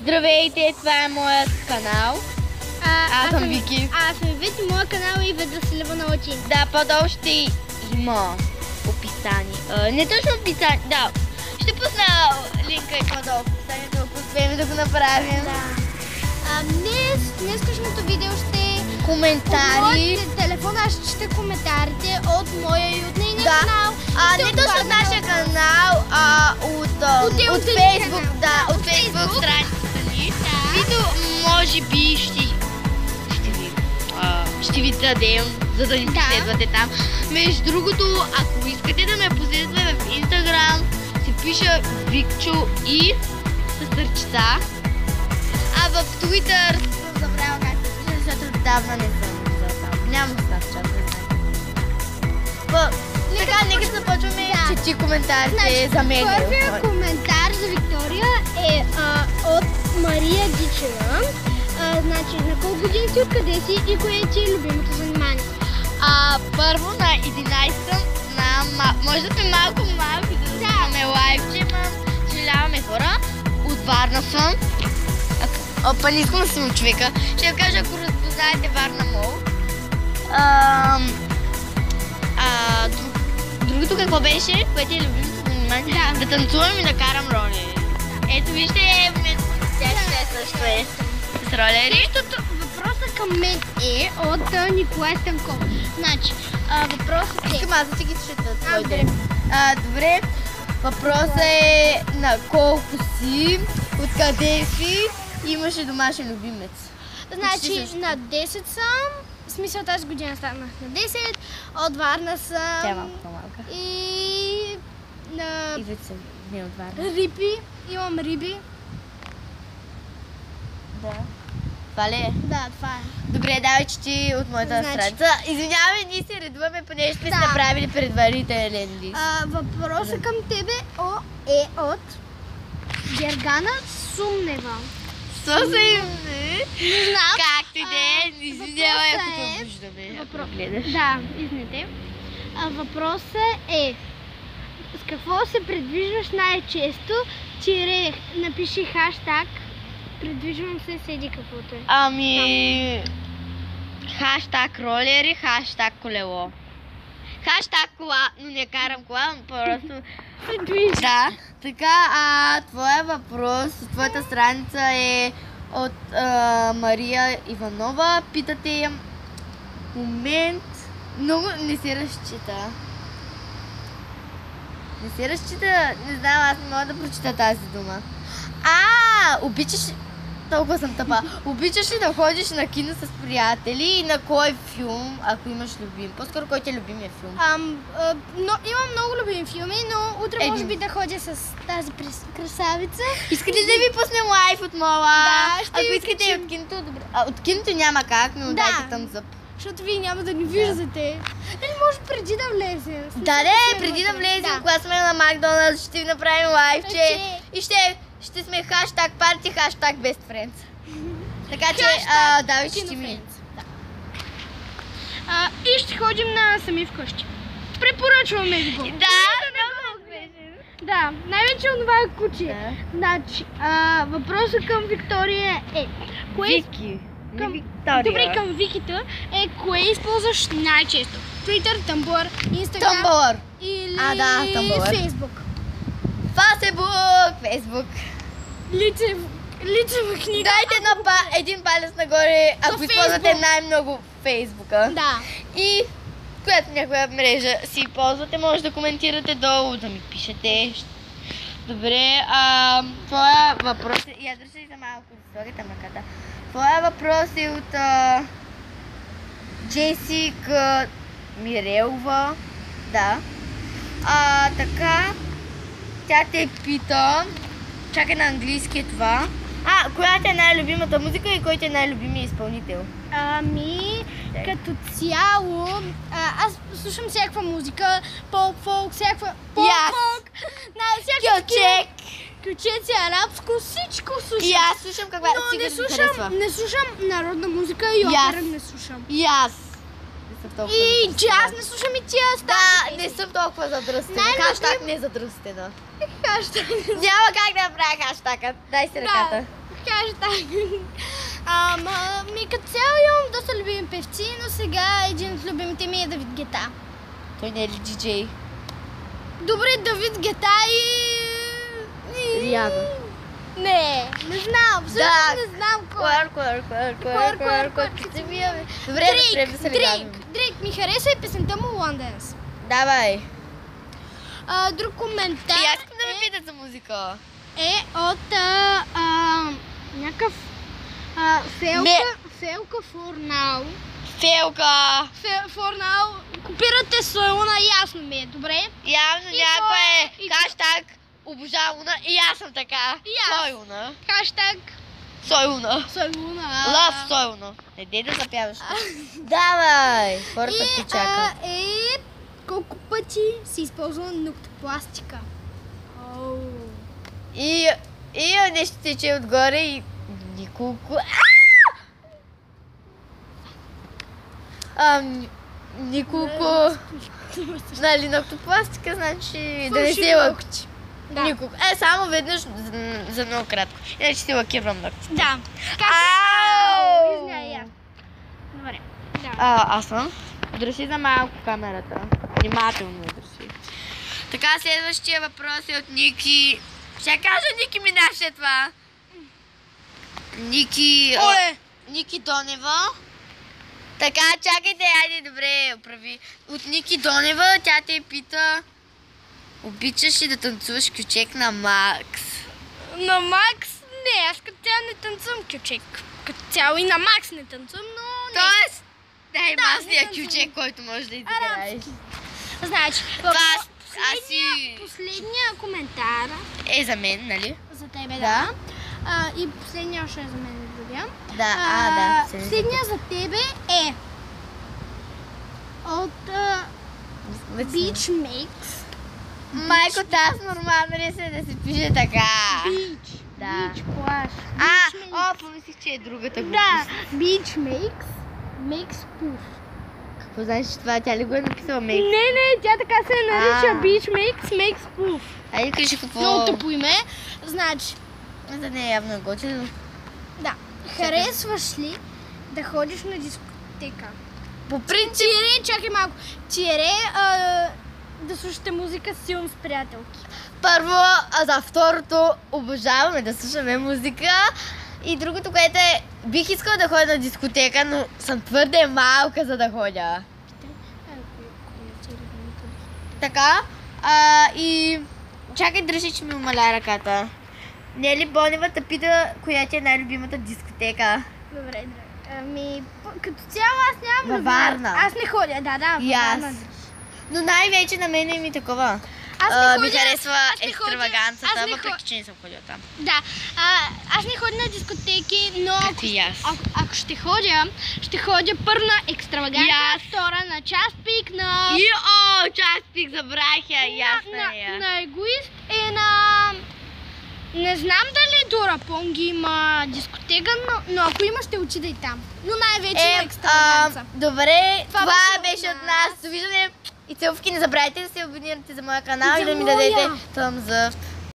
Здравейте, това е моят канал. Аз съм Вики. Аз съм Вики, моят канал е Ивета Василева научи. Да, по-долу ще има описание. Не точно описание, да. Ще пусна линка и по-долу в описанието, ако успеем да го направим. Да. Днескашното видео ще коментари. От моят телефон аз ще чета коментарите от моя и от нейния канал. Не точно от нашия канал, а от Facebook, да, от Facebook страницата ни. Които може би ще ви дадем, за да ни последвате там. Между другото, ако искате да ме последвате в Instagram, си пиша Викчо и с сърчица. А в Twitter съм забравила как се пише, защото отдавна не съм виждала там. Няма Snapchat, не знам. Така, нека започваме чети коментарите за мен. Първият коментар за Виктория е от Мария Дичева. Значи, на колко години си, откъде си и кое ти е любимото занимание? Първо на 11 съм, може да сме малко да имаме лайвче, съжаляваме хора. От Варна съм. Опа, не искам да съм човека. Ще ви кажа, ако разпознаете Варна Мол. Другото какво беше, което е любимото занимание? Да танцувам и да карам роли. Ето вижте, тя също е с ролери. Въпросът към мен е от Николай Станков. Значи, въпросът е... Искам аз да ти ги чета твоите. Добре, въпросът е на колко си, откъде си, имаш ли домашен любимец? Значи, на 10 съм, в смисъл тази година станах на 10, от Варна съм. Тя е малко по-малка. И на... Ивица, не от Варна. Риби, имам риби. Да. Това ли е? Да, това е. Добре, давай чети от моята страница. Извинявай, ние се редуваме, понеже сме си направили предварителен лист. Въпросът към тебе е от Гергана Сумнева. Не знам. Както и да е, извинявай, ако те виждаме. Да, извините. Въпросът е с какво се предвижваш най-често? Напиши хаштаг. Предвижвам се, седи каквото е. Хаштаг ролери, хаштаг колело. Хаштаг кола, но не карам кола, просто... Да, така, твоя въпрос, твоята страница е от Мария Иванова. Питате, момент, много не се разчита. Не се разчита, не знам, аз не мога да прочита тази дума. Обичаш... Толкова съм тъпа. Обичаш ли да ходиш на кино с приятели и на кой филм, ако имаш любим? По-скоро кой ти е любимия филм? Имам много любими филми, но утре може би да ходя с тази красавица. Искате да ви пуснем лайф от мола? Да, ще ако искате и от киното, добре. От киното няма как, но дайте thumbs up. Защото вие няма да ни виждате. Или може преди да влезем. Да, преди да влезем, когато сме на Макдоналдс, ще ви направим лайфче и ще сме хаштаг парти, хаштаг best friends. Така че, давай ще ми. И ще ходим на сами вкъщи. Препоръчваме ви го. Да, най-вече онова е куче. Значи, въпросът към Виктория е... Вики. Добре, към Викита е кое използваш най-често? Twitter, Tumblr, Instagram Tumblr. Или Tumblr. Facebook? Facebook. Лицева книга. Дайте един палец нагоре, ако използвате най-много Фейсбука. Да. И която някоя мрежа си ползвате, може да коментирате долу, да ми пишете. Добре, твоя въпрос е... Я държа за малко, да слагате ръката. Твоя въпрос е от Джесика Мирелова. Да. Така, тя те пита... Чакай, на английски е това. Коя ти е най-любимата музика и кой ти е най-любимият изпълнител? Като цяло, аз слушам всякаква музика, поп-фолк, всякаква... Поп-фолк! Кючеци, арабско, всичко слушам. И аз слушам каква... Но не слушам народна музика и опера не слушам. И аз. съм толкова И че аз задръстена. не слушам и тия Да, стари не песни. съм толкова задръстена. Най-любим- Хаштаг не задръстена. Хаштаг. Няма как да направя хаштага. Дай си ръката. Хаштаг. Като цяло имам доста любими певци, но сега един от любимите ми е Давид Гета. Той не е ли диджей? Добре, Давид Гета и... Риана. Не знам, всъщност не знам кой. Кор. Добре, да се Дрейк ми хареса и песента му Londons. Давай. Друг коментар И аз искам да ме питат за музика. е от някакъв Фелка for now. Фелка. For now. Копирате Союна, ясно ми е, добре? Явно И някой е той е- хаштаг обожава Уна и аз съм така. И аз. Сой Уна. Хаштаг Сой Уна. Союна. Лав Сой Уна. Не дей да запяваш. Давай. Хората ти чакат. Колко пъти се използва ноктопластика? И нещо тече отгоре и николко. Николко. Нали, ноктопластика значи да не се лъкчи. Да. Николко. Само веднъж за много кратко. Иначе си лакирам ногти. Да. Ау! Изняй я. Добре. Да. Аз съм. Дръжи за малко камерата. Внимателно я дръжи. Така, следващия въпрос е от Ники. Ще кажа Ники Минаж след това. Ники... Ники Донева. Така, чакайте, айде, добре, прави. От Ники Донева, тя те пита: обичаш ли да танцуваш кючек на Макс? На Макс? Не, аз като цяло не танцувам кючек. Като цяло и на Макс не танцувам, но не. Тоест, най-масният не танцувам. кючек, който можеш да изиграеш. Значи, си- последния коментар Е за мен, нали? за тебе, Да. да. И последния ще е за мен, другия. Да, да. Последния за тебе е от Beach Makes. Майко, аз нормално ли се да се пише така? Beach. Да. Beach плаж. Помислих, че е другата Да, глупост. Beach Makes. Makes Poof. Какво знаеш, че това тя ли го е написала Мейк? Не, тя така се нарича А. Beach Makes Poof. Айде кажи какво... Много тъпо име. Значи, За нея явно е готино. да. Харесваш ли да ходиш на дискотека? По принцип... Чакай малко. Да слушате музика с филм с приятелки. Първо, за второто обожаваме да слушаме музика. И другото, което е, бих искала да ходя на дискотека, но съм твърде малка, за да ходя. Така, и чакай, дръжи, че ми умаля ръката. Нели Бонева те пита, коя ти е най-любимата дискотека? Добре. Като цяло аз нямам Във Варна. Аз не ходя, да. И във аз. Варна. Но най-вече на мен е ми такова. Аз не ходя. Ми харесва аз не ходя, екстраваганцата, аз не въпреки че не съм ходила там. Да. Аз не ходя на дискотеки, но Както и аз. ако ще ходя първо на екстраваганца, И аз. втора на час пик, на... Час пик забравих я, и аз на егоист и на... Не знам дали до Рапонги има дискотека, но ако има, ще отида и там. Но най-вече на екстраваганца. Добре, Това това беше беше от от нас. Довиждане и целувки. Не забравяйте да се абонирате за моя канал и За да ми моя. дадете thumbs up.